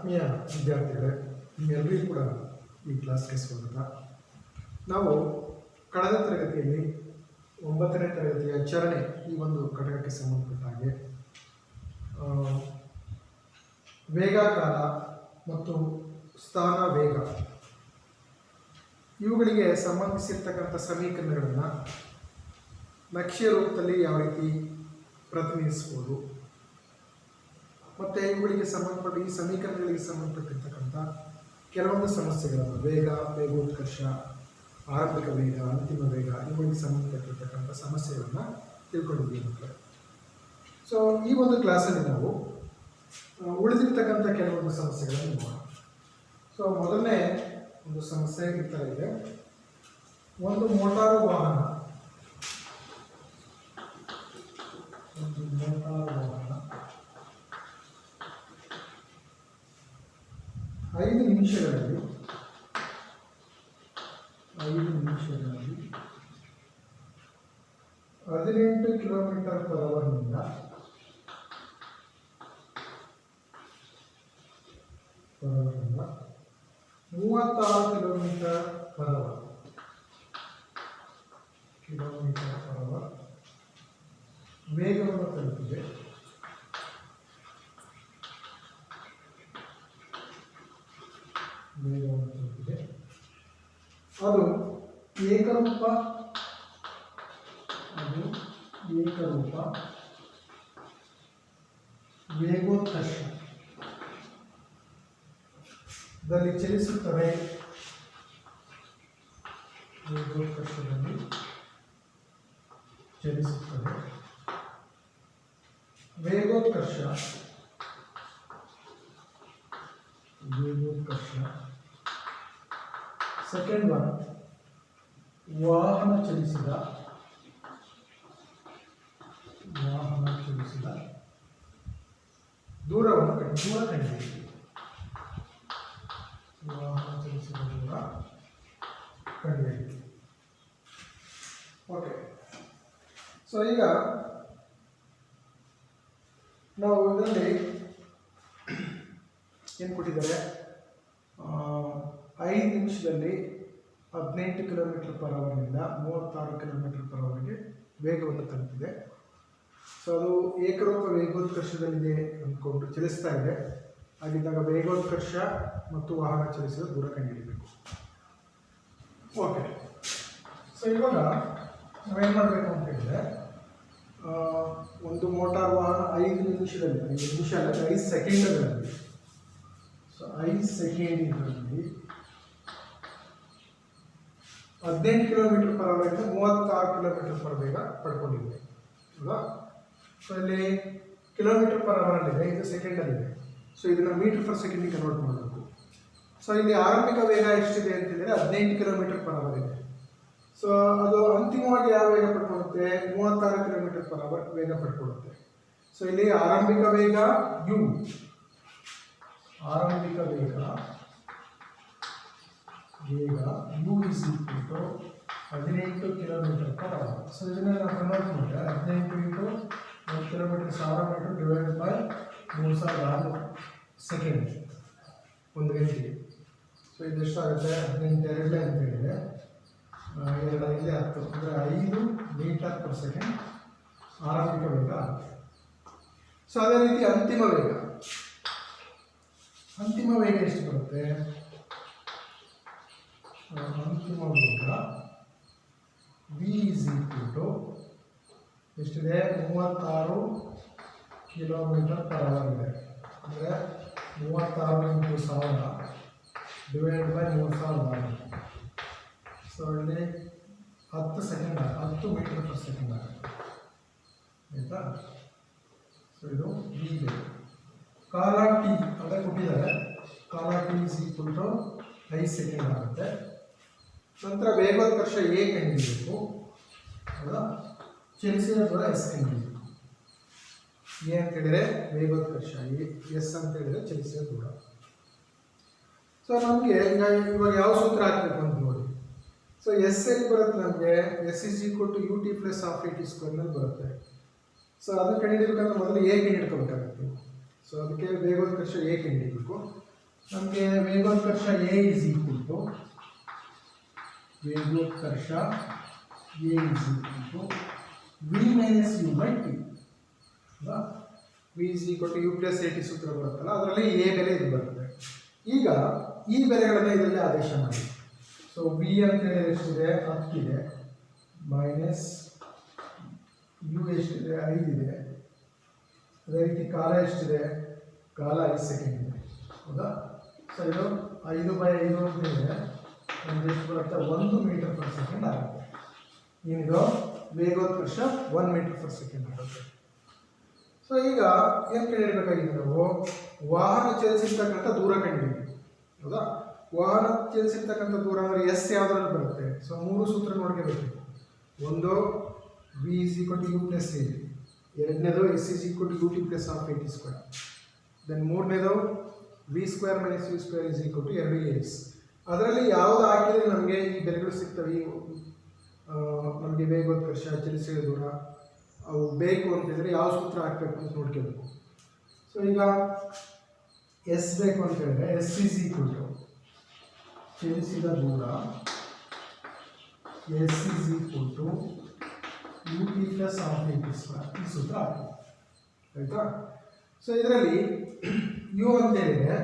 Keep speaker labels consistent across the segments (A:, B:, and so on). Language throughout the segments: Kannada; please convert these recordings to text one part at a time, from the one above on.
A: ಆತ್ಮೀಯ ವಿದ್ಯಾರ್ಥಿಗಳೇ, ನಿಮ್ಮೆಲ್ಲರಿಗೂ ಕೂಡ ಈ ಕ್ಲಾಸ್ಗೆ ಸ್ವಾಗತ. ನಾವು ಕಳೆದ ತರಗತಿಯಲ್ಲಿ 9ನೇ ತರಗತಿಯ ಚರಣೆ ಈ ಒಂದು ಘಟಕಕ್ಕೆ ಸಂಬಂಧಪಟ್ಟ ಹಾಗೆ ವೇಗಕಾಲ ಮತ್ತು ಸ್ಥಾನ ವೇಗ ಇವುಗಳಿಗೆ ಸಂಬಂಧಿಸಿರ್ತಕ್ಕಂಥ ಸಮೀಕರಣಗಳನ್ನು ನಕ್ಷೆಯ ರೂಪದಲ್ಲಿ ಯಾವ ರೀತಿ ಪ್ರತಿನಿಧಿಸ್ಬೋದು ಮತ್ತು ಇವುಗಳಿಗೆ ಸಂಬಂಧಪಟ್ಟ ಈ ಸಮೀಕರಣಗಳಿಗೆ ಸಂಬಂಧಪಟ್ಟಿರ್ತಕ್ಕಂಥ ಕೆಲವೊಂದು ಸಮಸ್ಯೆಗಳನ್ನು ವೇಗ, ವೇಗೋತ್ಕರ್ಷ, ಆರಂಭಿಕ ವೇಗ, ಅಂತಿಮ ವೇಗ ಇವುಗಳಿಗೆ ಸಂಬಂಧಪಟ್ಟಿರ್ತಕ್ಕಂಥ ಸಮಸ್ಯೆಗಳನ್ನು ತಿಳ್ಕೊಂಡಿದ್ದೀವಿ ಮಕ್ಕಳೇ. ಸೊ ಈ ಒಂದು ಕ್ಲಾಸಲ್ಲಿ ನಾವು ಉಳಿದಿರ್ತಕ್ಕಂಥ ಕೆಲವೊಂದು ಸಮಸ್ಯೆಗಳನ್ನು ನೋಡೋಣ. ಸೊ ಮೊದಲನೇ ಒಂದು ಸಮಸ್ಯೆ ಈ ಥರ ಇದೆ. ಒಂದು ಮೋಟಾರು ವಾಹನ 5 ನಿಮಿಷಗಳಲ್ಲಿ 18 ಕಿಲೋಮೀಟರ್ ಪರ್ ಅವರ್ನಿಂದ 36 ಕಿಲೋಮೀಟರ್ ಪರ್ ಅವರ್ ವೇಗವನ್ನು ತಲುಪಿದೆ. ಅದು ಏಕರೂಪ ವೇಗೋತ್ಕರ್ಷದಲ್ಲಿ ಚಲಿಸುತ್ತದೆ. ವೇಗೋತ್ಕರ್ಷ ಸೆಕೆಂಡ್ ಒನ್, ವಾಹನ ಚಲಿಸಿದ ದೂರವನ್ನು ಕಂಡುಹಿಡಿಯಿರಿ. ವಾಹನ ಚಲಿಸಿದ ದೂರ ಕಂಡುಹಿಡಿಯಿರಿ. ಓಕೆ. ಸೊ ಈಗ ನಾವು ಇದರಲ್ಲಿ ಏನು ಕೊಟ್ಟಿದ್ದಾರೆ, 5 ನಿಮಿಷದಲ್ಲಿ 18 ಕಿಲೋಮೀಟರ್ ಪರ್ ಅವರ್ನಿಂದ 36 ಕಿಲೋಮೀಟರ್ ಪರ್ ಅವರ್ಗೆ ವೇಗವನ್ನು ತಲುಪಿದೆ. ಸೊ ಅದು ಏಕರೂಪ ವೇಗೋತ್ಕರ್ಷದಲ್ಲಿದೆ ಅಂದ್ಕೊಂಡು ಚಲಿಸ್ತಾ ಇದೆ. ಹಾಗಿದ್ದಾಗ ವೇಗೋತ್ಕರ್ಷ ಮತ್ತು ವಾಹನ ಚಲಿಸಿದ ದೂರ ಕಂಡುಹಿಡಿಯಬೇಕು. ಓಕೆ. ಸೊ ಇವಾಗ ನಾವೇನು ಮಾಡಬೇಕು ಅಂತ ಹೇಳಿದ್ರೆ, ಒಂದು ಮೋಟಾರ್ ವಾಹನ 5 ನಿಮಿಷದಲ್ಲಿ 5 ಸೆಕೆಂಡ್ಗಳಲ್ಲಿ, ಸೊ 5 ಸೆಕೆಂಡ್ಗಳಲ್ಲಿ 18 ಕಿಲೋಮೀಟರ್ ಪರ್ ಅವರಿಂದ 36 ಕಿಲೋಮೀಟರ್ ಪರ್ ವೇಗ ಪಡ್ಕೊಂಡಿದೆ ಅಲ್ವಾ. ಸೊ ಇಲ್ಲಿ ಕಿಲೋಮೀಟರ್ ಪರ್ ಅವರಲ್ಲಿದೆ, ಇದು ಸೆಕೆಂಡಲ್ಲಿದೆ. ಸೊ ಇದನ್ನು ಮೀಟರ್ ಪರ್ ಸೆಕೆಂಡಿಗೆ ಕನ್ವರ್ಟ್ ಮಾಡಬೇಕು. ಸೊ ಇಲ್ಲಿ ಆರಂಭಿಕ ವೇಗ ಎಷ್ಟಿದೆ ಅಂತ ಹೇಳಿದರೆ 15 ಕಿಲೋಮೀಟರ್ ಪರ್ ಅವರ್ ಇದೆ. ಸೊ ಅದು ಅಂತಿಮವಾಗಿ ಯಾವ ವೇಗ ಪಡ್ಕೊಳ್ಳುತ್ತೆ, 36 ಕಿಲೋಮೀಟರ್ ಪರ್ ಅವರ್ ವೇಗ ಪಡ್ಕೊಳ್ಳುತ್ತೆ. ಸೊ ಇಲ್ಲಿ ಆರಂಭಿಕ ವೇಗ U U is equal to 18 kilometre per hour. So ಇದನ್ನು ನಾವು ಕನ್ವರ್ಟ್ ಮಾಡಿದ್ರೆ 18 into 1 kilometre 1000 metre divided by 3600 second, 1 ಗಂಟೆಗೆ. ಸೊ ಇದೆಷ್ಟಾಗುತ್ತೆ, 18 ಎರಡಲೇ ಅಂತ ಹೇಳಿದರೆ 2 5 10 ಅಂದರೆ 5 ಮೀಟರ್ ಪರ್ ಸೆಕೆಂಡ್ ಆರಂಭಿಕ ವೇಗ ಆಗುತ್ತೆ. ಸೊ ಅದೇ ರೀತಿ ಅಂತಿಮ ವೇಗ ಎಷ್ಟು ಬರುತ್ತೆ, ಅಂತಿಮ ವೇಗ ವಿ ಇಸ್ ಈಕ್ವಲ್ ಟು ಎಷ್ಟಿದೆ, 36 ಕಿಲೋಮೀಟರ್ ಪರ್ ಅವರ್ ಇದೆ. ಅಂದರೆ 36 ಇಂಟು 1000 ಡಿವೈಡ್ ಬೈ 3600. ಸೊ ಇಲ್ಲಿ 10 ಸೆಕೆಂಡ್ 10 ಮೀಟರ್ ಪರ್ ಸೆಕೆಂಡ್ ಆಗುತ್ತೆ, ಆಯಿತಾ. ಸೊ ಇದು ವಿ ಇದೆ. ಕಾಲ ಟಿ ಅದೇ ಕೊಟ್ಟಿದ್ದಾರೆ, ಕಾಲ T is equal to 5 second ಆಗುತ್ತೆ. ನಂತರ ವೇಗೋತ್ಕರ್ಷ ಎ ಕಂಡುಹಿಡಿಯಬೇಕು ಅಲ್ವಾ, ಚಲಿಸಿದ ದೂರ ಎಸ್ ಕಂಡುಹಿಡಿಯಬೇಕು. ಎ ಅಂತ ಹೇಳಿದರೆ ವೇಗೋತ್ಕರ್ಷ, ಎಸ್ ಅಂತ ಹೇಳಿದರೆ ಚಲಿಸಿದ ದೂರ. ಸೊ ನಮಗೆ ಇವಾಗ ಯಾವ ಸೂತ್ರ ಹಾಕಬೇಕು ಅಂತ ನೋಡಿ. ಸೊ ಎಸ್ ಎಲ್ಲಿ ಬರುತ್ತೆ ನಮಗೆ, S is equal to U T plus half A T ಸ್ಕ್ವೇರ್ನಲ್ಲಿ ಬರುತ್ತೆ. ಸೊ ಅದನ್ನು ಕಂಡುಹಿಡಿಯಬೇಕಂದ್ರೆ ಮೊದಲು ಎ ಕಂಡುಹಿಡ್ಕೋಬೇಕಾಗುತ್ತೆ. ಸೊ ಅದಕ್ಕೆ ವೇಗೋತ್ಕರ್ಷ ಎ ಕಂಡುಹಿಡಿಯಬೇಕು. ನಮಗೆ ವೇಗೋತ್ಕರ್ಷ ಎ ಇಸ್ ಈಕ್ವಲ್ ಟು ವೇಗೋತ್ಕರ್ಷ A is equal to V minus U by T ಅಲ್ವಾ. V is equal to U plus A T ಸೂತ್ರ ಬರುತ್ತಲ್ಲ, ಅದರಲ್ಲಿ ಎ ಬೆಲೆ ಇದು ಬರುತ್ತೆ. ಈಗ ಈ ಬೆಲೆಗಳನ್ನು ಇದರಲ್ಲಿ ಆದೇಶ ಮಾಡಿ. ಸೊ ವಿ ಅಂತ ಹೇಳಿದ್ರೆ ಎಷ್ಟಿದೆ, 10 ಇದೆ, ಮೈನಸ್ ಯು ಎಷ್ಟಿದೆ, 5 ಇದೆ. ಅದೇ ರೀತಿ ಕಾಲ ಎಷ್ಟಿದೆ, ಕಾಲ 5 ಸೆಕೆಂಡ್ ಇದೆ, ಹೌದಾ. ಸೊ ಇದು 5/5 ಅಂತ ಹೇಳಿದ್ರೆ ನಮ್ಗೆ ಎಷ್ಟು ಬರುತ್ತೆ, 1 ಮೀಟರ್ ಪರ್ ಸೆಕೆಂಡ್ ಆಗುತ್ತೆ. ಏನಿದು ವೇಗೋತ್ಕರ್ಷ 1 ಮೀಟರ್ ಪರ್ ಸೆಕೆಂಡ್ ಆಗುತ್ತೆ. ಸೊ ಈಗ ಏನು ಕಂಡುಹಿಡಬೇಕಾಗಿದೆ, ನಾವು ವಾಹನ ಚಲಿಸಿರ್ತಕ್ಕಂಥ ದೂರ ಕಂಡುಹಿಡಿತೀವಿ, ಹೌದಾ. ವಾಹನ ಚಲಿಸಿರ್ತಕ್ಕಂಥ ದೂರ ಅಂದರೆ ಎಸ್ ಯಾವುದ್ರಲ್ಲಿ ಬರುತ್ತೆ. ಸೊ 3 ಸೂತ್ರ ನೋಡ್ಕೋಬೇಕು. ಒಂದು V is equal to U plus A, ಎರಡನೇದು S is equal to U T plus half A T square, then ಮೂರನೇದು V square minus U square is equal to 2 S. ಅದರಲ್ಲಿ ಯಾವುದು ಹಾಕಿದರೆ ನಮಗೆ ಈ ಬೆಲೆಗಳು ಸಿಗ್ತವೆ, ನಮಗೆ ವೇಗೋತ್ಕರ್ಷ ಚಲಿಸಿದ ದೂರ ಅವು ಬೇಕು ಅಂತಂದರೆ ಯಾವ ಸೂತ್ರ ಹಾಕಬೇಕು ಅಂತ ನೋಡ್ಕೋಬೇಕು. ಸೊ ಈಗ ಎಸ್ ಬೇಕು ಅಂತ ಹೇಳಿದ್ರೆ ಎಸ್ ಇಸ್ ಈಕ್ವಲ್ ಟು ಚಲಿಸಿದ ದೂರ S is equal to U T plus half A T square, ಈ ಸೂತ್ರ ಹಾಕಿ, ಆಯಿತಾ. ಸೊ ಇದರಲ್ಲಿ ಯು ಅಂತ ಹೇಳಿದರೆ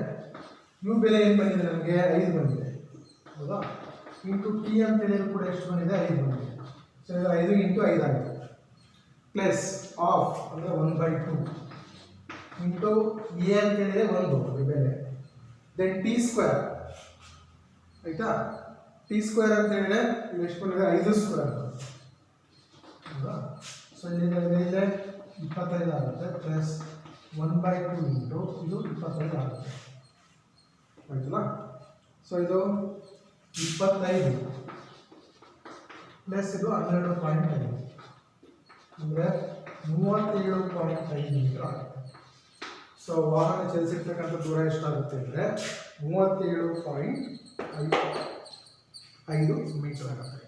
A: ಯು ಬೆಲೆ ಏನು ಬಂದಿದೆ, ನಮಗೆ 5 ಬಂದಿದೆ, ಹೌದಾ. ಇಂಟು ಟಿ ಅಂತ ಹೇಳಿದ್ರು ಕೂಡ ಎಷ್ಟು ಬಂದಿದೆ, 5 ಬಂದಿದೆ. ಸೊ ಇದು 5 ಇಂಟು 5 ಆಯಿತು, ಪ್ಲಸ್ ಆಫ್ ಅಂದರೆ 1/2 ಇಂಟು ಎ ಅಂತ ಹೇಳಿದರೆ 1 ಬೆಲೆ, ದೆನ್ ಟಿ ಸ್ಕ್ವೇರ್, ಆಯಿತಾ. ಟಿ ಸ್ಕ್ವೇರ್ ಅಂತ ಹೇಳಿದರೆ ಎಷ್ಟು ಬಂದಿದೆ, 5 ಸ್ಕ್ವೇರ್, ಹೌದಾ. ಸೊ ಇಲ್ಲಿಂದ ಇದೆ 25 ಆಗುತ್ತೆ, ಪ್ಲಸ್ 1/2 ಇಂಟು ಇದು 25 ಆಗುತ್ತೆ, ಆಯ್ತಲ್ಲ. ಸೊ ಇದು 25 ಪ್ಲಸ್ ಇದು 12.5 ಅಂದರೆ 37.5 ಮೀಟರ್ ಆಗುತ್ತೆ. ಸೊ ವಾಹನ ಚಲಿಸಿರ್ತಕ್ಕಂಥ ದೂರ ಎಷ್ಟಾಗುತ್ತೆ ಅಂದರೆ 37.5 ಮೀಟರ್ ಆಗುತ್ತೆ.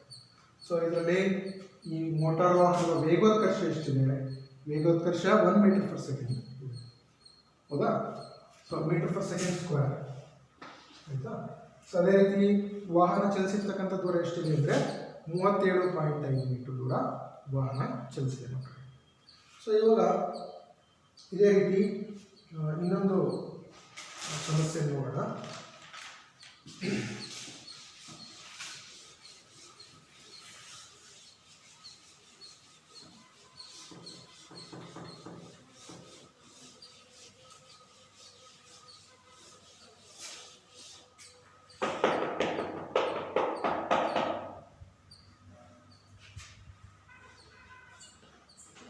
A: ಸೊ ಇದರಲ್ಲಿ ಈ ಮೋಟಾರ್ ವಾಹನದ ವೇಗೋತ್ಕರ್ಷ ಎಷ್ಟಿದೆ, ವೇಗೋತ್ಕರ್ಷ 1 ಮೀಟರ್ ಪರ್ ಸೆಕೆಂಡ್, ಹೌದಾ. So metre per second square, ಆಯಿತಾ. ಸೊ ಅದೇ ರೀತಿ ವಾಹನ ಚಲಿಸಿರ್ತಕ್ಕಂಥ ದೂರ ಎಷ್ಟಿದೆ ಅಂದರೆ 37.5 ಮೀಟರ್ ದೂರ ವಾಹನ ಚಲಿಸಿದೆ ಮಕ್ಕಳು. ಸೊ ಇವಾಗ ಇದೇ ರೀತಿ ಇನ್ನೊಂದು ಸಮಸ್ಯೆ ನೋಡೋಣ.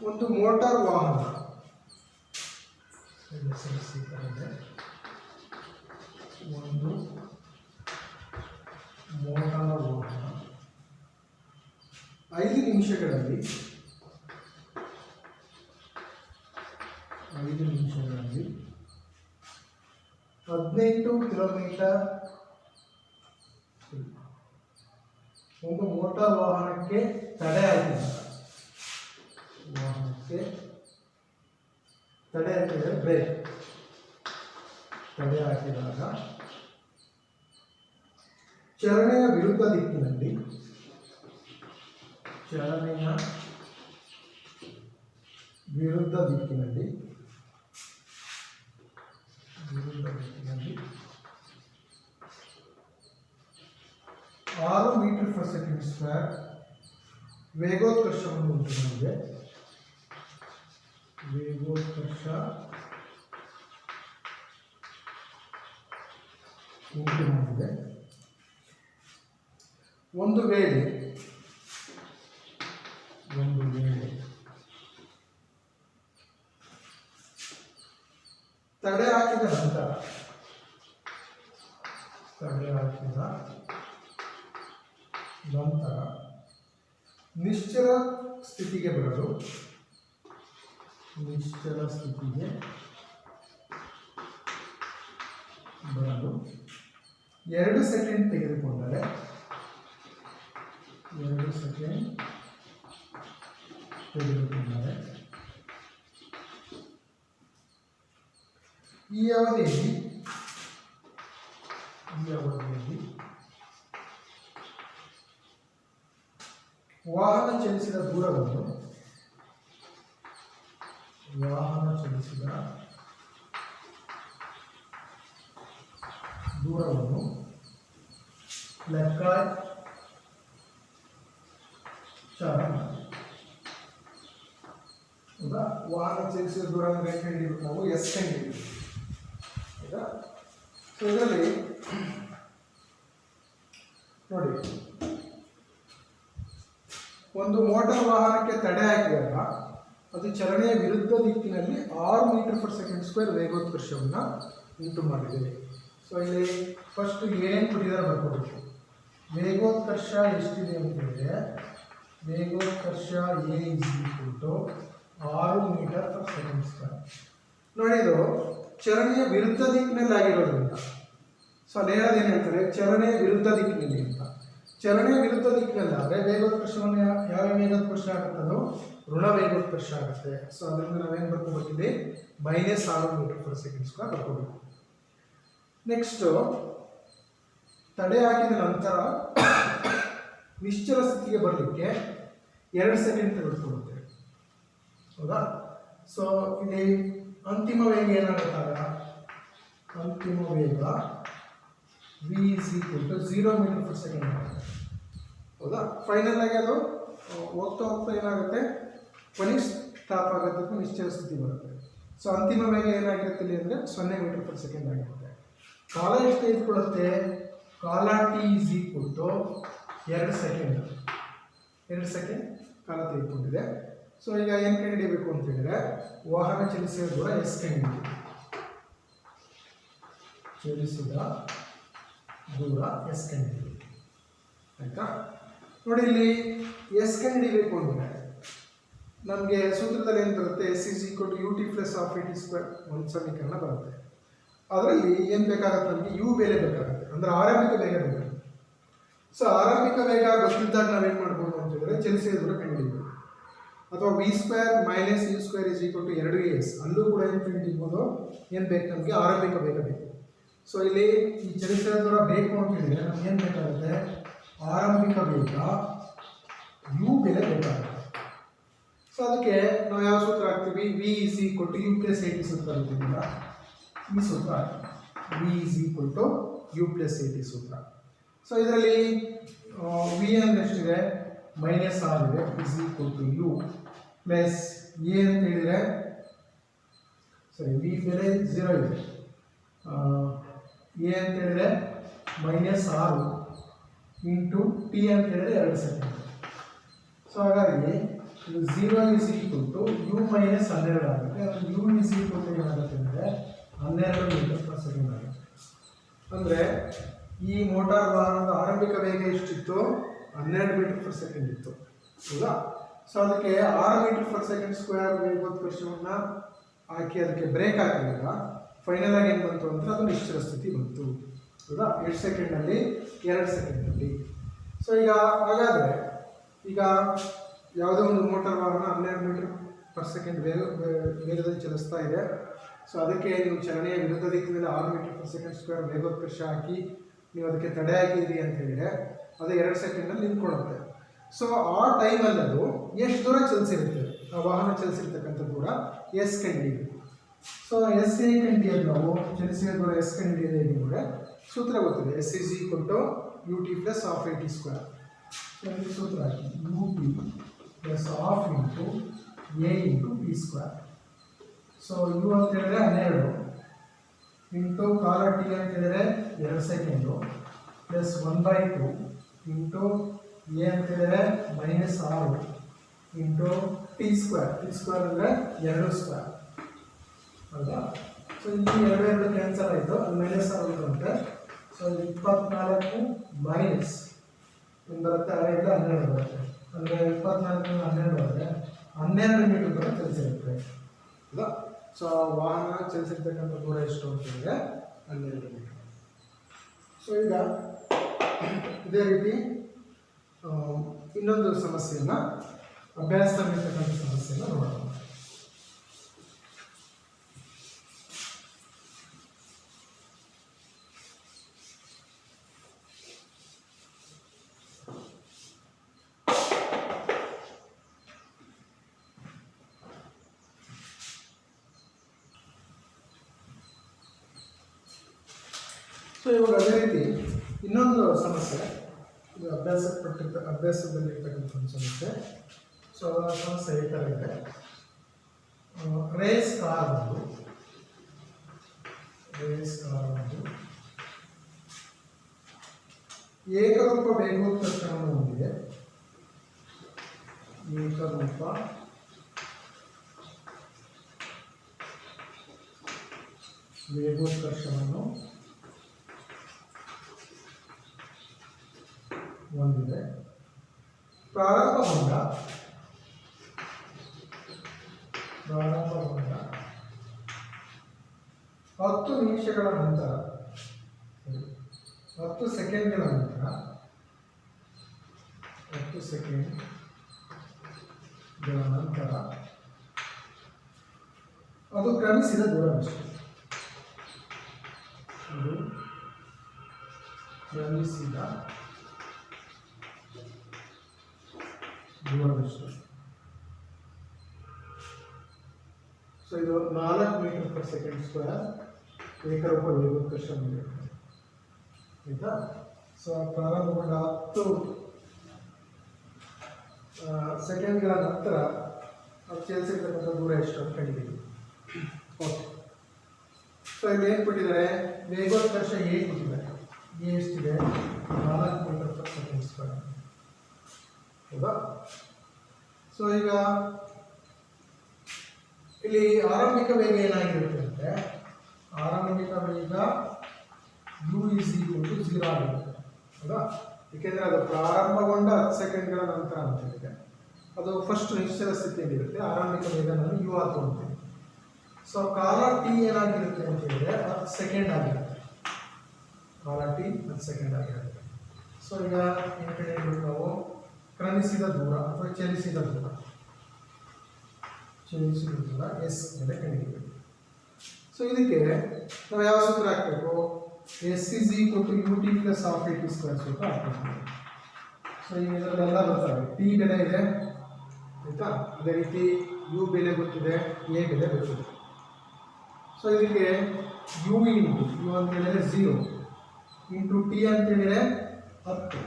A: ಒಂದು ಮೋಟಾರ್ ವಾಹನ, ಒಂದು ಮೋಟಾರ್ ವಾಹನ 5 ನಿಮಿಷಗಳಲ್ಲಿ 18 ಕಿಲೋಮೀಟರ್, ಒಂದು ಮೋಟಾರ್ ವಾಹನಕ್ಕೆ ತಡೆ ಹಾಕಿದಾಗ, ತಡೆ ಹಾಕಿದರೆ ಬ್ರೇಕ್, ತಡೆ ಹಾಕಿದಾಗ ಚಲನೆಯ ವಿರುದ್ಧ ದಿಕ್ಕಿನಲ್ಲಿ, ಚಲನೆಯ ವಿರುದ್ಧ ದಿಕ್ಕಿನಲ್ಲಿ 6 ಮೀಟರ್ ಪರ್ ಸೆಕೆಂಡ್ ಸ್ಕ್ವೇರ್ ವೇಗೋತ್ಕರ್ಷವನ್ನು ಉಂಟು ಮಾಡಿದೆ. ವೇಗೋತ್ಕರ್ಷ ಉಂಟು ಮಾಡಿದೆ. ಒಂದು ವೇಳೆ ತಡೆ ಹಾಕಿದ ನಂತರ ನಿಶ್ಚಲ ಸ್ಥಿತಿಗೆ ಬರಲು 2 ಸೆಕೆಂಡ್ ತೆಗೆದುಕೊಂಡರೆ 2 ಸೆಕೆಂಡ್ ತೆಗೆದುಕೊಂಡರೆ ಈ ಅವಧಿಯಲ್ಲಿ ಈ ಅವಧಿಯಲ್ಲಿ ವಾಹನ ಚಲಿಸಿದ ದೂರವನ್ನು ಲೆಕ್ಕಾಚಾರ ಮಾಡಿ. ಹೌದಾ? ವಾಹನ ಚಲಿಸಿದ ದೂರ ಅಂದರೆ ಕಂಡಿದ್ದೀವಿ ನಾವು ಎಸ್ ಕಂಡಿದ್ದೀವಿ. ಹೌದಾ? ಸೊ ಇದರಲ್ಲಿ ನೋಡಿ, ಒಂದು ಮೋಟಾರ್ ವಾಹನಕ್ಕೆ ತಡೆ ಹಾಕಿದಾಗ ಅದು ಚಲನೆಯ ವಿರುದ್ಧ ದಿಕ್ಕಿನಲ್ಲಿ 6 ಮೀಟರ್/ಸೆಕೆಂಡ್² ವೇಗೋತ್ಕರ್ಷವನ್ನು ಉಂಟು ಮಾಡಿದೆ. ಸೊ ಇಲ್ಲಿ ಫಸ್ಟ್ ಏನೇನು ಕೊಟ್ಟಿದ್ದಾರೆ ಬರ್ಕೊಬೇಕು. ವೇಗೋತ್ಕರ್ಷ ಎಷ್ಟಿದೆ ಅಂತ ಹೇಳಿದ್ರೆ, ವೇಗೋತ್ಕರ್ಷ ಎ = 6 ಮೀಟರ್/ಸೆಕೆಂಡ್². ನೋಡಿ, ಇದು ಚಲನೆಯ ವಿರುದ್ಧ ದಿಕ್ಕಿನಲ್ಲಿ ಆಗಿರೋದ್ರಿಂದ ಸೊ ಅಲ್ಲಿ ಹೇಳೋದೇನು ಹೇಳ್ತಾರೆ, ಚಲನೆಯ ವಿರುದ್ಧ ದಿಕ್ಕಿನಲ್ಲಿ ಅಂತ. ಚಲನೆಯ ವಿರುದ್ಧ ದಿಕ್ಕಿನಲ್ಲಾದರೆ ವೇಗೋತ್ಕರ್ಷವನ್ನು ಯಾವ ವೇಗೋತ್ಕರ್ಷ ಆಗುತ್ತೆ, ಅದು ಋಣ ವೇಗೋತ್ಕರ್ಷ ಆಗುತ್ತೆ. ಸೊ ಅದರಿಂದ ನಾವೇನು ಬರ್ಕೋಬೇಕಿದೆ, -6 ಮೀಟರ್/ಸೆಕೆಂಡ್² ಬರ್ಕೋಬೇಕು. ನೆಕ್ಸ್ಟು ತಡೆ ಹಾಕಿದ ನಂತರ ನಿಶ್ಚಲ ಸ್ಥಿತಿಗೆ ಬರಲಿಕ್ಕೆ 2 ಸೆಕೆಂಡ್ ತೆಗೆದುಕೊಳ್ಳುತ್ತೆ. ಹೌದಾ? ಸೊ ಇಲ್ಲಿ ಅಂತಿಮ ವೇಗ ಏನಾಗುತ್ತಾಗ, ಅಂತಿಮ ವೇಗ v = 0 ಮೀಟರ್/ಸೆಕೆಂಡ್ ಆಗುತ್ತೆ. ಹೌದಾ? ಫೈನಲ್ ಆಗಿ ಅದು ಹೋಗ್ತಾ ಹೋಗ್ತಾ ಏನಾಗುತ್ತೆ, ಕೊನೆಗೆ ಸ್ಟಾಪ್ ಆಗೋದಕ್ಕೂ ನಿಶ್ಚಲ ಸ್ಥಿತಿ ಬರುತ್ತೆ. ಸೊ ಅಂತಿಮ ವೇಗ ಏನಾಗಿರುತ್ತೆ ಇಲ್ಲಿ ಅಂದರೆ 0 ಮೀಟರ್/ಸೆಕೆಂಡ್ ಆಗಿರುತ್ತೆ. ಕಾಲ ಎಷ್ಟು ತೆಗೆದುಕೊಳ್ಳುತ್ತೆ, ಕಾಲ t = 2 ಸೆಕೆಂಡ್. 2 ಸೆಕೆಂಡ್ ಕಾಲ ತೆಗೆದುಕೊಂಡಿದೆ. ಸೊ ಈಗ ಏನು ಕಂಡುಹಿಡಿಯಬೇಕು ಅಂತ ಹೇಳಿದ್ರೆ, ವಾಹನ ಚಲಿಸಿದ ದೂರ ಎಸ್ ಕಂಡುಹಿಡಿಯಬೇಕು. ಚಲಿಸಿದ ದೂರ ಎಸ್ ಕಂಡುಹಿಡಿಯಬೇಕು. ಆಯ್ತಾ? ನೋಡಿ, ಇಲ್ಲಿ ಎಸ್ ಕಂಡುಹಿಡಿಯಬೇಕು ಅಂದರೆ ನಮಗೆ ಸೂತ್ರದಲ್ಲಿ ಏನು ಬರುತ್ತೆ, s = ut + ½ ಒಂದು ಸಮೀಕರಣ ಬರುತ್ತೆ. ಅದರಲ್ಲಿ ಏನು ಬೇಕಾಗುತ್ತೆ, ನಮಗೆ ಯು ಬೆಲೆ ಬೇಕಾಗುತ್ತೆ, ಅಂದರೆ ಆರಂಭಿಕ ವೇಗ ಬೇಕಾಗುತ್ತೆ. ಸೊ ಆರಂಭಿಕ ವೇಗ ಗೊತ್ತಿದ್ದಾಗ ನಾವೇನು ಮಾಡ್ಬೋದು ಅಂತ ಹೇಳಿದ್ರೆ, ಚಲಿಸಿದ ದೂರ ಕಂಡುಹಿಡಿಯಬೇಕು. ಅಥವಾ v² - u² = 2as, ಅಲ್ಲೂ ಕೂಡ ಏನು ಕಂಡುಹಿಡಿಯಬಹುದು, ಏನು ಬೇಕು ನಮಗೆ, ಆರಂಭಿಕ ವೇಗ ಬೇಕು. ಸೊ ಇಲ್ಲಿ ಈ ಚಲಿಸಿದ ದೂರ ಬೇಕು ಅಂತ ಹೇಳಿದ್ರೆ ನಮ್ಗೆ ಏನು ಬೇಕಾಗುತ್ತೆ, ಆರಂಭಿಕ ವೇಗ ಯು ಬೆಲೆ ಬೇಕಾಗುತ್ತೆ. ಸೊ ಅದಕ್ಕೆ ನಾವು ಯಾವ ಸೂತ್ರ ಹಾಕ್ತೀವಿ, v = u + at ಸೂತ್ರ ಇರೋದ್ರಿಂದ ಈ ಸೂತ್ರ v = u + at ಸೂತ್ರ. ಸೊ ಇದರಲ್ಲಿ v ಅಂದರೆ ಎಷ್ಟಿದೆ, -6 ಇದೆ, = u ಪ್ಲಸ್ ಎ ಅಂತ ಹೇಳಿದರೆ, ಸರಿ, v ಬೆಲೆ 0 ಇದೆ, ಎ ಅಂತ ಹೇಳಿದರೆ -6 ಇಂಟು ಟಿ ಅಂತ ಹೇಳಿದರೆ 2 ಸೆಕೆಂಡ್. ಸೊ ಹಾಗಾಗಿ ಇದು 0 = u - 12 ಆಗುತ್ತೆ. u ಏನಾಗುತ್ತೆ ಅಂದರೆ 12 ಮೀಟರ್/ಸೆಕೆಂಡ್ ಆಗುತ್ತೆ. ಅಂದರೆ ಈ ಮೋಟಾರ್ ವಾಹನದ ಆರಂಭಿಕ ವೇಗ ಎಷ್ಟಿತ್ತು, 12 ಮೀಟರ್/ಸೆಕೆಂಡ್ ಇತ್ತು. ಹೌದಾ? ಸೊ ಅದಕ್ಕೆ 6 ಮೀಟರ್/ಸೆಕೆಂಡ್² ವೇಗೋತ್ಕರ್ಷವನ್ನು ಹಾಕಿ ಅದಕ್ಕೆ ಬ್ರೇಕ್ ಹಾಕಿದಾಗ ಫೈನಲ್ ಆಗಿ ಏನು ಬಂತು ಅಂದರೆ ಅದು ನಿಶ್ಚಲ ಸ್ಥಿತಿ ಬಂತು. ಹೌದಾ? 8 ಸೆಕೆಂಡಲ್ಲಿ 2 ಸೆಕೆಂಡಲ್ಲಿ. ಸೊ ಈಗ ಹಾಗಾದರೆ ಈಗ ಯಾವುದೋ ಒಂದು ಮೋಟಾರ್ ವಾಹನ 12 ಮೀಟರ್/ಸೆಕೆಂಡ್ ವೇಗದಲ್ಲಿ ಚಲಿಸ್ತಾ ಇದೆ. ಸೊ ಅದಕ್ಕೆ ನೀವು ಚಲನೆಯ ವಿರುದ್ಧ ದಿಕ್ಕಿನಲ್ಲಿ 6 ಮೀಟರ್/ಸೆಕೆಂಡ್² ವೇಗೋತ್ಕರ್ಷ ಹಾಕಿ ನೀವು ಅದಕ್ಕೆ ತಡೆ ಹಾಕಿದ್ರಿ ಅಂತ ಹೇಳಿದರೆ ಅದು 2 ಸೆಕೆಂಡಲ್ಲಿ ನಿಂತ್ಕೊಳ್ಳುತ್ತೆ. ಸೊ ಆ ಟೈಮಲ್ಲಿ ಅದು ಎಷ್ಟು ದೂರ ಚಲಿಸಿರುತ್ತೆ, ಆ ವಾಹನ ಚಲಿಸಿರ್ತಕ್ಕಂಥ ದೂರ ಎಸ್ ಕಂಡುಹಿಡಿಯಬೇಕು. ಸೊ ಎಸ್ ಹೇಗೆ ಕಂಡುಹಿಡಿಯೋದು, ನಾವು ಚಲಿಸಿದ ದೂರ ಎಸ್ ಕಂಡುಹಿಡಿಯೋದು ಹೇಗೆ ಅಂದರೆ ಸೂತ್ರ ಗೊತ್ತಿದೆ, s = ut + ½ at². ಸೊ ಇಲ್ಲಿ ಸೂತ್ರ ಹಾಕಿ, ut + ½ × a × t². So u ಅಂತ ಹೇಳಿದ್ರೆ 12 ಇಂಟು ಕಾಲ ಟಿ ಅಂತ ಹೇಳಿದ್ರೆ 2 ಸೆಕೆಂಡು ಪ್ಲಸ್ 1/2 ಇಂಟು ಎ ಅಂತ ಹೇಳಿದ್ರೆ -6 ಇಂಟು t² ಅಂದರೆ 2². ಹೌದಾ? ಸೊ ಇಲ್ಲಿ 2 ಕ್ಯಾನ್ಸಲ್ ಆಯಿತು, ಅದು -6 ಬರುತ್ತೆ. ಸೊ 24 ಮೈನಸ್ ಏನು ಬರುತ್ತೆ, 6 12 ಬರುತ್ತೆ. ಅಂದರೆ 24 12 ಬರುತ್ತೆ, 12 ಮೀಟರ್ ದೂರ ಚಲಿಸಿರುತ್ತೆ. ಹೌದಾ? ಸೊ ವಾಹನ ಚಲಿಸಿರ್ತಕ್ಕಂಥ ದೂರ ಎಷ್ಟು ಅಂತ ಹೇಳಿದ್ರೆ 12 ಮೀಟರ್. ಸೊ ಈಗ ಇದೇ ರೀತಿ ಇನ್ನೊಂದು ಸಮಸ್ಯೆಯನ್ನು, ಅಭ್ಯಾಸದಲ್ಲಿರ್ತಕ್ಕಂಥ ಸಮಸ್ಯೆಯನ್ನು ನೋಡೋಣ. ಇವಾಗ ಅದೇ ರೀತಿ ಇನ್ನೊಂದು ಸಮಸ್ಯೆ, ಇದು ಅಭ್ಯಾಸದಲ್ಲಿರ್ತಕ್ಕಂಥ ಒಂದು ಸಮಸ್ಯೆ. ಸೊ ಅದರ ಸಮಸ್ಯೆ ಈ ಥರ ಇದೆ. ರೇಸ್ ಕಾರ್ ಒಂದು ಏಕರೂಪ ವೇಗೋತ್ಕರ್ಷಣವನ್ನು ಹೊಂದಿದೆ. ಏಕರೂಪ ವೇಗೋತ್ಕರ್ಷವನ್ನು ಹೊಂದಿದೆ. ಪ್ರಾರಂಭಗೊಂಡ 10 ನಿಮಿಷಗಳ ನಂತರ 10 ಸೆಕೆಂಡ್ಗಳ ನಂತರ 10 ಸೆಕೆಂಡ್ಗಳ ನಂತರ ಅದು ಕ್ರಮಿಸಿದ ದೂರವಿಷ್ಟು. ಅದು ಕ್ರಮಿಸಿದ ದೂರವಿಷ್ಟು. ಸೊ ಇದು 4 ಮೀಟರ್ ಪರ್ ಸೆಕೆಂಡ್ ಸ್ಕ್ವೇರ್ ಏಕರೂಪ ವೇಗೋತ್ಕರ್ಷ ಇರುತ್ತೆ. ಆಯಿತಾ? ಸೊ ಪ್ರಾರಂಭಗೊಂಡ 10 ಸೆಕೆಂಡ್ಗಳ ನಂತರ ಅದು ಚಲಿಸಿರ್ತಕ್ಕಂಥ ದೂರ ಎಷ್ಟು ಅಂತ ಕಂಡಿದ್ದೀವಿ. ಓಕೆ. ಸೊ ಇಲ್ಲಿ ಏನು ಕೊಟ್ಟಿದ್ದಾರೆ? ವೇಗೋತ್ಕರ್ಷ ಎ ಕೊಟ್ಟಿದ್ದಾರೆ. ಎ ಎಷ್ಟಿದೆ? 4 ಮೀಟರ್ ಪರ್ ಸೆಕೆಂಡ್ ಸ್ಕ್ವೇರ್. ಹೌದಾ? ಸೊ ಈಗ ಇಲ್ಲಿ ಆರಂಭಿಕ ವೇಗ ಏನಾಗಿರುತ್ತೆ ಅಂದರೆ, ಆರಂಭಿಕ ವೇಗ u = 0 ಆಗಿರುತ್ತೆ. ಹೌದಾ? ಏಕೆಂದರೆ ಅದು ಪ್ರಾರಂಭಗೊಂಡ 10 ಸೆಕೆಂಡ್ಗಳ ನಂತರ ಅಂತ ಹೇಳಿದೆ. ಅದು ಫಸ್ಟ್ ನಿಶ್ಚಲ ಸ್ಥಿತಿಯಲ್ಲಿರುತ್ತೆ. ಆರಂಭಿಕ ವೇಗ ನಾನು u ಹಾಕೊಂತೀನಿ. ಸೊ ಕಾಲ t ಏನಾಗಿರುತ್ತೆ ಅಂತ ಹೇಳಿದ್ರೆ 10 ಸೆಕೆಂಡ್ ಆಗಿರುತ್ತೆ. ಕಾಲ t 10 ಸೆಕೆಂಡ್ ಆಗಿರುತ್ತೆ. ಸೊ ಈಗ ಏನು ಕಂಡುಹಿಡಿಯಬೇಕು ನಾವು? ಕ್ರಮಿಸಿದ ದೂರ ಅಥವಾ ಚಲಿಸಿದ ದೂರ ಎಸ್ ಮೇಲೆ ಕಂಡುಹಿಡಿಯಬೇಕು. ಸೊ ಇದಕ್ಕೆ ನಾವು ಯಾವ ಸೂತ್ರ ಹಾಕಬೇಕು? S = ut + half at² ಸೂತ್ರ ಹಾಕಬೇಕು. ಸೊ ಈಗ ಇದರಲ್ಲೆಲ್ಲ ಬರ್ತವೆ. ಟಿ ಬೆಲೆ ಇದೆ, ಆಯಿತಾ? ಅದೇ ರೀತಿ ಯು ಬೆಲೆ ಗೊತ್ತಿದೆ, ಎ ಬೆಲೆ ಗೊತ್ತಿದೆ. ಸೊ ಇದಕ್ಕೆ ಯು ಅಂತ ಹೇಳಿದರೆ 0 ಇಂಟು ಟಿ ಅಂತ ಹೇಳಿದರೆ 10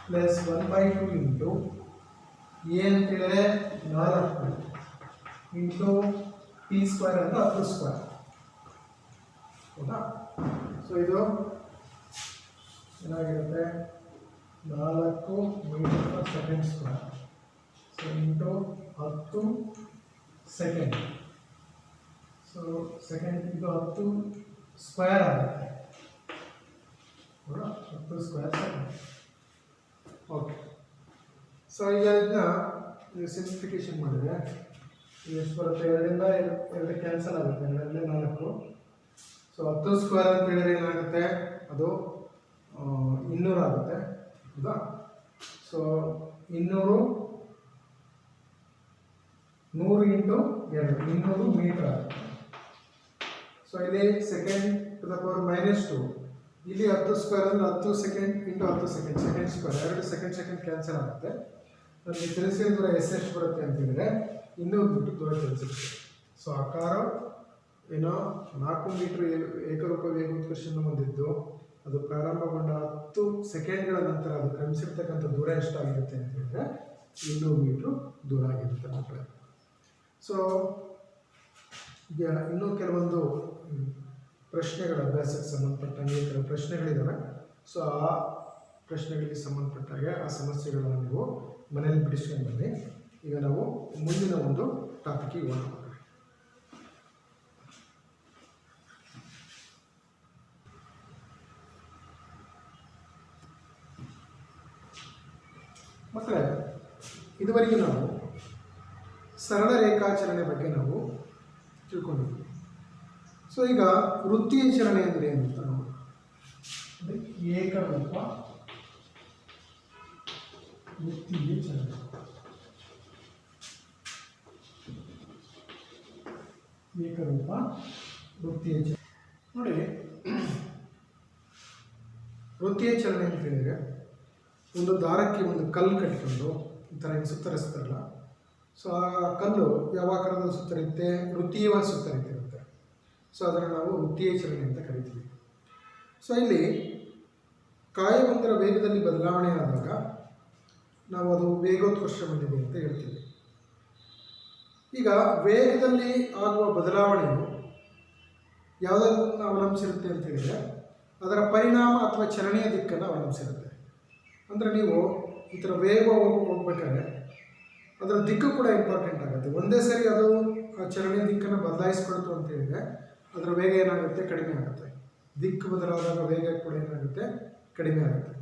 A: ಪ್ಲಸ್ 1/2 ಇಂಟು ಎ ಅಂತ ಹೇಳಿದರೆ 4 ಇಂಟು ಟಿ ಸ್ಕ್ವೇರ್ ಅಂತ 10 ಸ್ಕ್ವೇರ್. ಹೌದಾ? ಸೊ ಇದು ಏನಾಗಿರುತ್ತೆ? 4 metre per second square. So into 10 second. So second ಇದು 10 ಸ್ಕ್ವೇರ್ ಆಗುತ್ತೆ. ಹೌದಾ? 10 ಸ್ಕ್ವೇರ್ ಸೆಕೆಂಡ್. ಓಕೆ. ಸೊ ಈಗ ಇದನ್ನ ಸಿಂಪ್ಲಿಫಿಕೇಶನ್ ಮಾಡಿದರೆ ಎಷ್ಟು ಬರುತ್ತೆ? 2ರಿಂದ 2 ಕ್ಯಾನ್ಸಲ್ ಆಗುತ್ತೆ. 2 4. ಸೊ 10 ಸ್ಕ್ವೇರ್ ಅಂತ ಹೇಳಿದ್ರೆ ಏನಾಗುತ್ತೆ? ಅದು 200 ಆಗುತ್ತೆ. ಹೌದಾ? ಸೊ 200 100 ಇಂಟು 2 200 ಮೀಟರ್ ಆಗುತ್ತೆ. ಸೊ ಇಲ್ಲಿ ಸೆಕೆಂಡ್ ಟು ದ ಪವರ್ -2. ಇಲ್ಲಿ 10 ಸ್ಕ್ವೇರ್ ಅಂದರೆ 10 second into 10 second square. 2 second cancel ಆಗುತ್ತೆ. ನಮಗೆ ಚಲಿಸಿದ ದೂರ ಎಷ್ಟು ಬರುತ್ತೆ ಅಂತ ಹೇಳಿದ್ರೆ 200 ಮೀಟರ್ ದೂರ ಚಲಿಸುತ್ತೆ. ಸೊ ಆಕಾರ ಏನೋ 4 ಮೀಟರ್ ಏಕರೂಪ ವೇಗೋತ್ಕರ್ಷವನ್ನು ಹೊಂದಿದ್ದು ಅದು ಪ್ರಾರಂಭಗೊಂಡ 10 ಸೆಕೆಂಡ್ಗಳ ನಂತರ ಅದು ಕ್ರಮಿಸಿರ್ತಕ್ಕಂಥ ದೂರ ಎಷ್ಟಾಗಿರುತ್ತೆ ಅಂತ ಹೇಳಿದ್ರೆ 200 ಮೀಟ್ರು ದೂರ ಆಗಿರುತ್ತೆ ಮಕ್ಕಳೇ. ಸೊ ಈಗ ಇನ್ನೂ ಕೆಲವೊಂದು ಪ್ರಶ್ನೆಗಳ ಅಭ್ಯಾಸಕ್ಕೆ ಸಂಬಂಧಪಟ್ಟಂಗೆ ಕೆಲವು ಪ್ರಶ್ನೆಗಳಿದ್ದಾವೆ. ಸೊ ಆ ಪ್ರಶ್ನೆಗಳಿಗೆ ಸಂಬಂಧಪಟ್ಟಾಗೆ ಆ ಸಮಸ್ಯೆಗಳನ್ನು ನೀವು ಮನೆಯಲ್ಲಿ ಬಿಡಿಸ್ಕೊಂಡು ಬನ್ನಿ. ಈಗ ನಾವು ಮುಂದಿನ ಒಂದು ಟಾಪಿಕ್ಕಿಗೆ ಹೋಗೋಣ. ಮಕ್ಕಳೇ, ಇದುವರೆಗೆ ನಾವು ಸರಳ ರೇಖಾಚರಣೆ ಬಗ್ಗೆ ನಾವು ತಿಳ್ಕೊಂಡಿದ್ವಿ. ಸೊ ಈಗ ವೃತ್ತೀಯ ಚಲನೆ ಅಂದರೆ ಏನು ಅಂತ ನೋಡಿ. ಏಕರೂಪ ವೃತ್ತೀಯ ಚಲನೆ. ಏಕರೂಪ ವೃತ್ತೀಯ ಚಲನೆ ನೋಡಿ. ವೃತ್ತೀಯ ಚಲನೆ ಅಂತ ಹೇಳಿದರೆ ಒಂದು ದಾರಕ್ಕೆ ಒಂದು ಕಲ್ಲು ಕಟ್ಟಿಕೊಂಡು ಈ ಥರ ಸುತ್ತರಿಸ್ತಾರಲ್ಲ. ಸೊ ಆ ಕಲ್ಲು ಯಾವ ಆಕಾರದಲ್ಲಿ ಸುತ್ತರಿರುತ್ತೆ? ವೃತ್ತೀಯವಾಗಿ ಸುತ್ತರಿತಿರುತ್ತೆ. ಸೊ ಅದನ್ನು ನಾವು ವೃತ್ತೀಯ ಚಲನೆ ಅಂತ ಕರಿತೀವಿ. ಸೊ ಇಲ್ಲಿ ಕಾಯವೊಂದರ ವೇಗದಲ್ಲಿ ಬದಲಾವಣೆ ಆದಾಗ ನಾವು ಅದು ವೇಗೋತ್ಕರ್ಷ ಹೊಂದಿದೆ ಅಂತ ಹೇಳ್ತೀವಿ. ಈಗ ವೇಗದಲ್ಲಿ ಆಗುವ ಬದಲಾವಣೆಯು ಯಾವುದನ್ನು ಅವಲಂಬಿಸಿರುತ್ತೆ ಅಂತ ಹೇಳಿದರೆ ಅದರ ಪರಿಣಾಮ ಅಥವಾ ಚಲನೆಯ ದಿಕ್ಕನ್ನು ಅವಲಂಬಿಸಿರುತ್ತೆ. ಅಂದರೆ ನೀವು ಈ ಥರ ವೇಗ ಹೋಗ್ಬೇಕಾದ್ರೆ ಅದರ ದಿಕ್ಕು ಕೂಡ ಇಂಪಾರ್ಟೆಂಟ್ ಆಗುತ್ತೆ. ಒಂದೇ ಸರಿ ಅದು ಆ ಚಲನೆಯ ದಿಕ್ಕನ್ನು ಬದಲಾಯಿಸ್ಕೊಳ್ತು ಅಂತ ಹೇಳಿದರೆ ಅದರ ವೇಗ ಏನಾಗುತ್ತೆ, ಕಡಿಮೆ ಆಗುತ್ತೆ. ದಿಕ್ಕು ಬದಲಾದಾಗ ವೇಗ ಕೂಡ ಏನಾಗುತ್ತೆ, ಕಡಿಮೆ ಆಗುತ್ತೆ.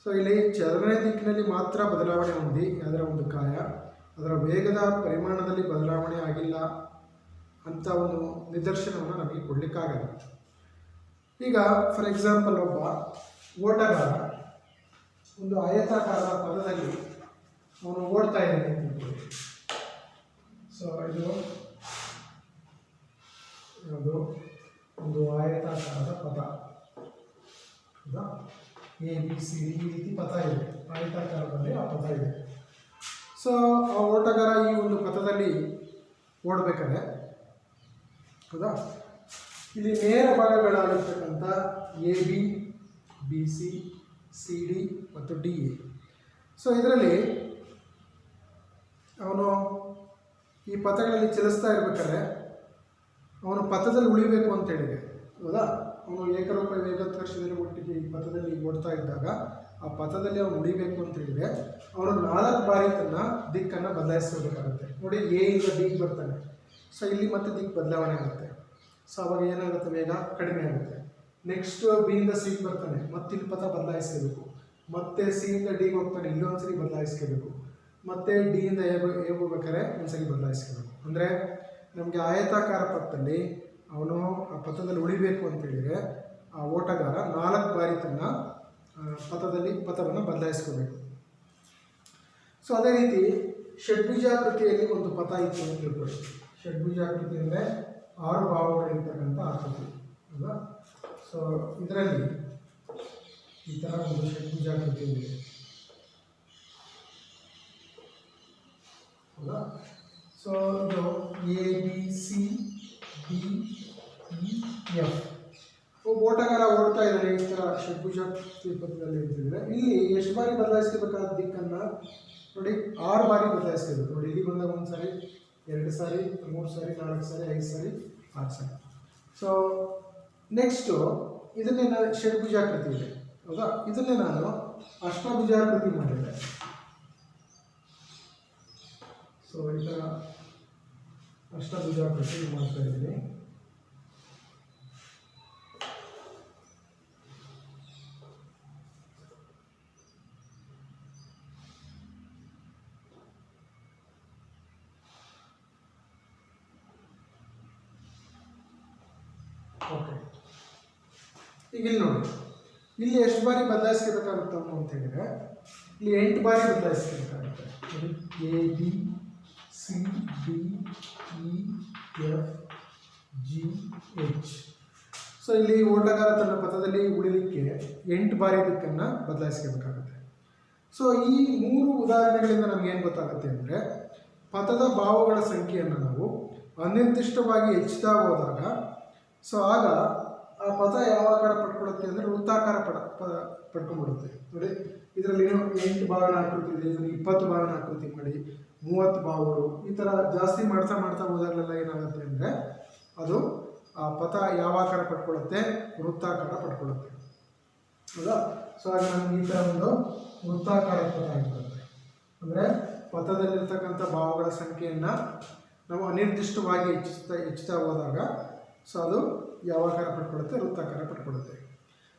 A: ಸೊ ಇಲ್ಲಿ ಚಲನೆಯ ದಿಕ್ಕಿನಲ್ಲಿ ಮಾತ್ರ ಬದಲಾವಣೆ ಹೊಂದಿ ಅದರ ಒಂದು ಕಾಯ ಅದರ ವೇಗದ ಪರಿಮಾಣದಲ್ಲಿ ಬದಲಾವಣೆ ಆಗಿಲ್ಲ ಅಂತ ಒಂದು ನಿದರ್ಶನವನ್ನು ನಮಗೆ ಕೊಡಲಿಕ್ಕಾಗಲ್ಲ. ಈಗ ಫಾರ್ ಎಕ್ಸಾಂಪಲ್ ಒಬ್ಬ ಓಟಗಾರ ಒಂದು ಆಯತಾಕಾರದ ಪಥದಲ್ಲಿ ಅವನು ಓಡ್ತಾ ಇದ್ದಾನೆ ಅಂತ ತಿಳ್ಕೊಳ್ಳಿ. ಸೊ ಇದು ಒಂದು ಆಯತಾಕಾರದ ಪಥ, ಹೌದಾ? ಎ ಬಿ ಸಿ ಡಿ ಈ ರೀತಿ ಪಥ ಇದೆ, ಆಯತಾಕಾರದಲ್ಲಿ ಆ ಪಥ ಇದೆ. ಸೊ ಆ ಓಟಗಾರ ಈ ಒಂದು ಪಥದಲ್ಲಿ ಓಡಬೇಕಾದ್ರೆ, ಹೌದಾ, ಇಲ್ಲಿ ನೇರ ಭಾಗಗಳಾಗಿರ್ತಕ್ಕಂಥ A B, B C, C D ಮತ್ತು ಡಿ ಎ. ಸೊ ಇದರಲ್ಲಿ ಅವನು ಈ ಪಥಗಳಲ್ಲಿ ಚಲಿಸ್ತಾ ಇರಬೇಕಾದ್ರೆ ಅವನು ಪಥದಲ್ಲಿ ಉಳಿಬೇಕು ಅಂತ ಹೇಳಿದೆ, ಹೌದಾ? ಅವನು ಏಕರೂಪ ವೇಗೋತ್ಕರ್ಷದಲ್ಲಿ ಒಟ್ಟಿಗೆ ಈ ಪಥದಲ್ಲಿ ಓಡ್ತಾ ಇದ್ದಾಗ ಆ ಪಥದಲ್ಲಿ ಅವನು ಉಳಿಬೇಕು ಅಂತ ಹೇಳಿದರೆ ಅವನು 4 ಬಾರಿ ತನ್ನ ದಿಕ್ಕನ್ನು ಬದಲಾಯಿಸಬೇಕಾಗುತ್ತೆ. ನೋಡಿ, ಎ ಇಂದ ಡಿಗೆ ಬರ್ತಾನೆ. ಸೊ ಇಲ್ಲಿ ಮತ್ತೆ ದಿಕ್ಕು ಬದಲಾವಣೆ ಆಗುತ್ತೆ. ಸೊ ಅವಾಗ ಏನಾಗುತ್ತೆ, ವೇಗ ಕಡಿಮೆ ಆಗುತ್ತೆ. ನೆಕ್ಸ್ಟ್ ಬಿ ಇಂದ ಸಿಗೆ ಬರ್ತಾನೆ, ಮತ್ತೆ ಇಲ್ಲಿ ಪಥ ಬದಲಾಯಿಸಬೇಕು. ಮತ್ತೆ ಸಿ ಇಂದ ಡಿಗೆ ಹೋಗ್ತಾನೆ, ಇಲ್ಲೊಂದ್ಸರಿ ಬದಲಾಯಿಸ್ಕೋಬೇಕು. ಮತ್ತೆ ಡಿ ಇಂದ ಎ ಹೋಗ್ಬೇಕಾದ್ರೆ ಒಂದ್ಸರಿ ಬದಲಾಯಿಸ್ಕೋಬೇಕು. ಅಂದರೆ ನಮಗೆ ಆಯತಾಕಾರ ಪಥದಲ್ಲಿ ಅವನು ಆ ಪಥದಲ್ಲಿ ಉಳಿಬೇಕು ಅಂತ ಹೇಳಿದರೆ ಆ ಓಟಗಾರ 4 ಬಾರಿ ತನ್ನ ಪಥವನ್ನು ಬದಲಾಯಿಸ್ಕೋಬೇಕು. ಸೊ ಅದೇ ರೀತಿ ಷಡ್ಭುಜಾಕೃತಿಯಲ್ಲಿ ಒಂದು ಪಥ ಇತ್ತು ಅಂತ ತಿಳ್ಕೊಳ್ಳಿ. ಷಡ್ಭುಜಾಕೃತಿ ಅಂದರೆ 6 ಭಾವಗಳಿರ್ತಕ್ಕಂಥ ಆಕೃತಿ, ಅಲ್ವಾ? ಸೊ ಇದರಲ್ಲಿ ಈ ಥರ ಒಂದು ಷಡ್ಭುಜಾಕೃತಿ ಇದೆ, ಹೌದಾ? ಸೊ ಇದು A B C D E F. ಓಟಗಾರ ಓಡ್ತಾ ಇದ್ದಾರೆ ಈ ಥರ ಷಡ್ಭುಜಾಕೃತಿ ಪಥದಲ್ಲಿ ಇರ್ತಿದ್ರೆ ಇಲ್ಲಿ ಎಷ್ಟು ಬಾರಿ ಬದಲಾಯಿಸ್ಕೋಬೇಕಾದ ದಿಕ್ಕನ್ನು ನೋಡಿ, 6 ಬಾರಿ ಬದಲಾಯಿಸ್ಕೋಬೇಕು. ನೋಡಿ, ಇಲ್ಲಿ ಬಂದಾಗ 1 ಸಾರಿ, 2 ಸಾರಿ, 3 ಸಾರಿ, 4 ಸಾರಿ, 5 ಸಾರಿ, 6 ಸಾರಿ. ಸೊ ನೆಕ್ಸ್ಟು ಇದನ್ನೇ ಷಡ್ಭುಜಾಕೃತಿ ಇದೆ, ಹೌದಾ? ಇದನ್ನೇ ನಾನು ಅಷ್ಟಭುಜಾಕೃತಿ ಮಾಡಿದೆ. ಸೊ ಈ ಥರ ಅಷ್ಟಭುಜಾಕೃತಿ ಮಾಡ್ತಾ ಇದ್ದೀನಿ. ಓಕೆ, ಈಗ ಇಲ್ಲಿ ನೋಡಿ, ಇಲ್ಲಿ ಎಷ್ಟು ಬಾರಿ ಬದಲಾಯಿಸ್ಕೋಬೇಕಾಗುತ್ತೆ ಅಂತ ಹೇಳಿದರೆ ಇಲ್ಲಿ 8 ಬಾರಿ ಬದಲಾಯಿಸ್ಕೋಬೇಕಾಗುತ್ತೆ. A B C D E F G H. So ಇಲ್ಲಿ ಓಟಗಾರ ತನ್ನ ಪಥದಲ್ಲಿ ಉಳಿಲಿಕ್ಕೆ 8 ಬಾರಿ ದಿಕ್ಕನ್ನು ಬದಲಾಯಿಸ್ಕೋಬೇಕಾಗುತ್ತೆ. ಸೊ ಈ 3 ಉದಾಹರಣೆಗಳಿಂದ ನಮಗೇನು ಗೊತ್ತಾಗುತ್ತೆ ಅಂದರೆ ಪಥದ ಭಾವಗಳ ಸಂಖ್ಯೆಯನ್ನು ನಾವು ಅನಿರ್ದಿಷ್ಟವಾಗಿ ಹೆಚ್ಚುತ್ತಾ ಹೋದಾಗ ಸೊ ಆಗ ಆ ಪಥ ಯಾವ ಆಕಾರ ಪಡ್ಕೊಳ್ಳುತ್ತೆ ಅಂದರೆ ವೃತ್ತಾಕಾರ ಪಡ್ಕೊಂಡ್ಬಿಡುತ್ತೆ. ನೋಡಿ, ಇದರಲ್ಲಿ 8 ಭಾಗನ ಆಕೃತಿ ಇದೆ, ಇದನ್ನು 20 ಭಾಗನ ಆಕೃತಿ ಮಾಡಿ 30 ಭಾವಗಳು ಈ ಥರ ಜಾಸ್ತಿ ಮಾಡ್ತಾ ಹೋದಾಗಲೆಲ್ಲ ಏನಾಗುತ್ತೆ ಅಂದರೆ ಅದು ಆ ಪಥ ಯಾವ ಆಕಾರ ಪಡ್ಕೊಳ್ಳುತ್ತೆ, ವೃತ್ತಾಕಾರ ಪಡ್ಕೊಳ್ಳುತ್ತೆ, ಹೌದಾ? ಸೊ ಆಗ ನಮ್ಗೆ ಈ ಥರ ಒಂದು ವೃತ್ತಾಕಾರ ಪಥ ಆಗಿರುತ್ತೆ. ಅಂದರೆ ಪಥದಲ್ಲಿರ್ತಕ್ಕಂಥ ಭಾವಗಳ ಸಂಖ್ಯೆಯನ್ನು ನಾವು ಅನಿರ್ದಿಷ್ಟವಾಗಿ ಹೆಚ್ಚುತ್ತಾ ಹೋದಾಗ ಸೊ ಅದು ಯಾವ ಆಕಾರ ಪಡ್ಕೊಳ್ಳುತ್ತೆ, ವೃತ್ತಾಕಾರ ಪಡ್ಕೊಳ್ಳುತ್ತೆ.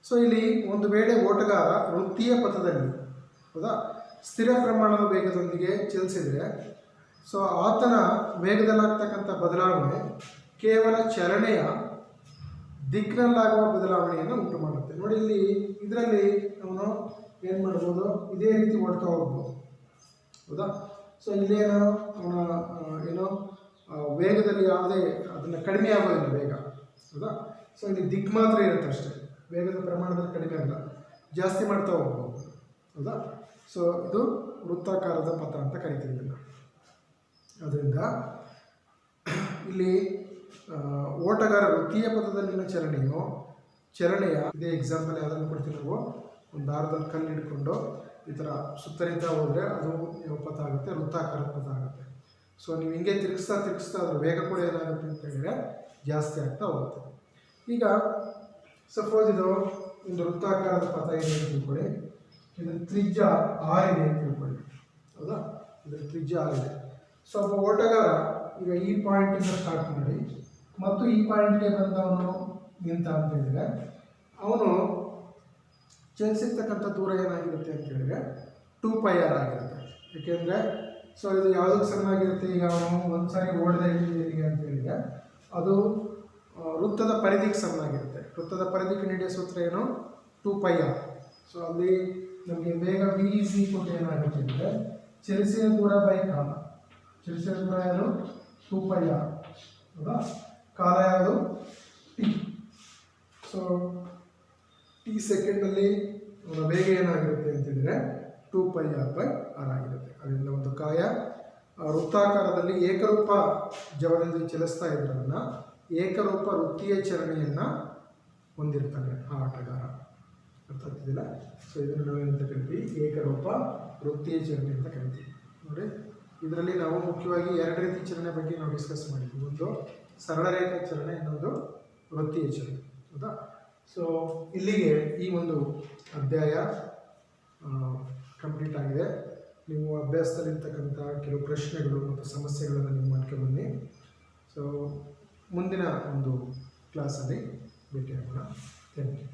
A: ಸೊ ಇಲ್ಲಿ ಒಂದು ವೇಳೆ ಓಟಗಾರ ವೃತ್ತೀಯ ಪಥದಲ್ಲಿ, ಹೌದಾ, ಸ್ಥಿರ ಪ್ರಮಾಣದ ವೇಗದೊಂದಿಗೆ ಚಲಿಸಿದರೆ ಸೊ ಆತನ ವೇಗದಲ್ಲಾಗ್ತಕ್ಕಂಥ ಬದಲಾವಣೆ ಕೇವಲ ಚಲನೆಯ ದಿಕ್ಕಿನಲ್ಲಾಗುವ ಬದಲಾವಣೆಯನ್ನು ಉಂಟು ಮಾಡುತ್ತೆ. ನೋಡಿ, ಇಲ್ಲಿ ಇದರಲ್ಲಿ ಅವನು ಏನು ಮಾಡ್ಬೋದು, ಇದೇ ರೀತಿ ಓಡ್ತಾ ಹೋಗ್ಬೋದು, ಹೌದಾ? ಸೊ ಇಲ್ಲೇನೋ ಅವನ ಏನೋ ವೇಗದಲ್ಲಿ ಯಾವುದೇ ಅದನ್ನು ಕಡಿಮೆ ಆಗೋದಿಲ್ಲ ವೇಗ, ಹೌದಾ? ಸೊ ಇಲ್ಲಿ ದಿಕ್ಕು ಮಾತ್ರ ಇರುತ್ತೆ ಅಷ್ಟೇ, ವೇಗದ ಪ್ರಮಾಣದಲ್ಲಿ ಕಡಿಮೆ ಆಗಲ್ಲ, ಜಾಸ್ತಿ ಮಾಡ್ತಾ ಹೋಗ್ಬೋದು, ಹೌದಾ? ಸೊ ಇದು ವೃತ್ತಾಕಾರದ ಪಥ ಅಂತ ಕರಿತೀವಿ ಇದನ್ನು. ಅದರಿಂದ ಇಲ್ಲಿ ಓಟಗಾರ ವೃತ್ತೀಯ ಪಥದಲ್ಲಿನ ಚಲನೆಯು ಚಲನೆಯ ಇದೇ ಎಕ್ಸಾಂಪಲ್ ಯಾವುದನ್ನು ಕೊಡ್ತೀವಿ ನಾವು, ಒಂದು ದಾರದಲ್ಲಿ ಕಲ್ಲು ಹಿಡ್ಕೊಂಡು ಈ ಥರ ಸುತ್ತರಿತಾ ಹೋದರೆ ಅದು ಯಾವ ಪಥ ಆಗುತ್ತೆ, ವೃತ್ತಾಕಾರದ ಪಥ ಆಗುತ್ತೆ. ಸೊ ನೀವು ಹಿಂಗೆ ತಿರುಗಿಸ್ತಾ ಅದರ ವೇಗ ಕೂಡ ಏನಾಗುತ್ತೆ ಅಂತ ಹೇಳಿದ್ರೆ ಜಾಸ್ತಿ ಆಗ್ತಾ ಹೋಗುತ್ತೆ. ಈಗ ಸಪೋಸ್ ಇದು ಒಂದು ವೃತ್ತಾಕಾರದ ಪಥ ಇದೆ ಅಂತ ತಿಳ್ಕೊಳ್ಳಿ, ಇದರ ತ್ರಿಜ್ಯ R ಇದೆ ಅಂತ ತಿಳ್ಕೊಳ್ಳಿ, ಹೌದಾ? ಇದರ ತ್ರಿಜ್ಯ R ಇದೆ. ಸೊ ಒಬ್ಬ ಓಟಗಾರ ಈಗ ಈ ಪಾಯಿಂಟಿಂದ ಸ್ಟಾರ್ಟ್ ಮಾಡಿ ಮತ್ತು ಈ ಪಾಯಿಂಟ್ಗೆ ಬಂದವನು ನಿಂತ ಅಂತ ಹೇಳಿದರೆ ಅವನು ಚಲಿಸಿರ್ತಕ್ಕಂಥ ದೂರ ಏನಾಗಿರುತ್ತೆ ಅಂತ ಹೇಳಿದ್ರೆ 2πr ಆಗಿರುತ್ತೆ. ಏಕೆಂದರೆ ಸೊ ಇದು ಯಾವುದಕ್ಕೆ ಸಮನಾಗಿರುತ್ತೆ, ಈಗ ಅವನು ಒಂದು ಸಾರಿ ಓಡದೆ ಇಲ್ಲಿಗೆ ಅಂತ ಹೇಳಿದರೆ ಅದು ವೃತ್ತದ ಪರಿಧಿಗೆ ಸಮನಾಗಿರುತ್ತೆ. ವೃತ್ತದ ಪರಿಧಿ ಕಂಡುಹಿಡಿಯೋ ಸೂತ್ರ ಏನು, 2πr. ಸೊ ಅಲ್ಲಿ ನಮಗೆ ವೇಗ v ಏನಾಗುತ್ತೆ ಅಂದರೆ ಚಲಿಸಿದ ದೂರ ಬೈ ಕಾಲ. ಚಲಿಸಿದ ದೂರ ಯಾವುದು, 2πr, ಹೌದಾ? ಕಾಲ ಯಾವುದು, t. ಸೊ t ಸೆಕೆಂಡಲ್ಲಿ ವೇಗ ಏನಾಗಿರುತ್ತೆ ಅಂತಂದರೆ 2πr/r ಆಗಿರುತ್ತೆ. ಅದರಿಂದ ಒಂದು ಕಾಯ ವೃತ್ತಾಕಾರದಲ್ಲಿ ಏಕರೂಪ ಜವದಿಂದ ಚಲಿಸ್ತಾ ಇದ್ದರನ್ನು ಏಕರೂಪ ವೃತ್ತೀಯ ಚಲನೆಯನ್ನು ಹೊಂದಿರ್ತಾನೆ ಆ ಆಟಗಾರ. ಅರ್ಥ ಆಗ್ತಿದ್ದಿಲ್ಲ? ಸೊ ಇದನ್ನು ನಾವೇನಂತ ಕರಿತೀವಿ, ಏಕರೂಪ ವೃತ್ತೀಯ ಚಲನೆ ಅಂತ ಕರಿತೀವಿ. ನೋಡಿ, ಇದರಲ್ಲಿ ನಾವು ಮುಖ್ಯವಾಗಿ 2 ರೀತಿ ಚಲನೆ ಬಗ್ಗೆ ನಾವು ಡಿಸ್ಕಸ್ ಮಾಡಿದ್ವಿ. ಒಂದು ಸರಳ ರೇಖಾ ಚಲನೆ, ಇನ್ನೊಂದು ವೃತ್ತೀಯ ಚಲನೆ, ಹೌದಾ? ಸೊ ಇಲ್ಲಿಗೆ ಈ ಒಂದು ಅಧ್ಯಾಯ ಕಂಪ್ಲೀಟ್ ಆಗಿದೆ. ನೀವು ಅಭ್ಯಾಸದಲ್ಲಿರ್ತಕ್ಕಂಥ ಕೆಲವು ಪ್ರಶ್ನೆಗಳು ಮತ್ತು ಸಮಸ್ಯೆಗಳನ್ನು ನೀವು ಮಾಡ್ಕೊಂಡು ಬನ್ನಿ. ಸೊ ಮುಂದಿನ ಒಂದು ಕ್ಲಾಸಲ್ಲಿ ಭೇಟಿಯಾಗೋಣ. Thank you.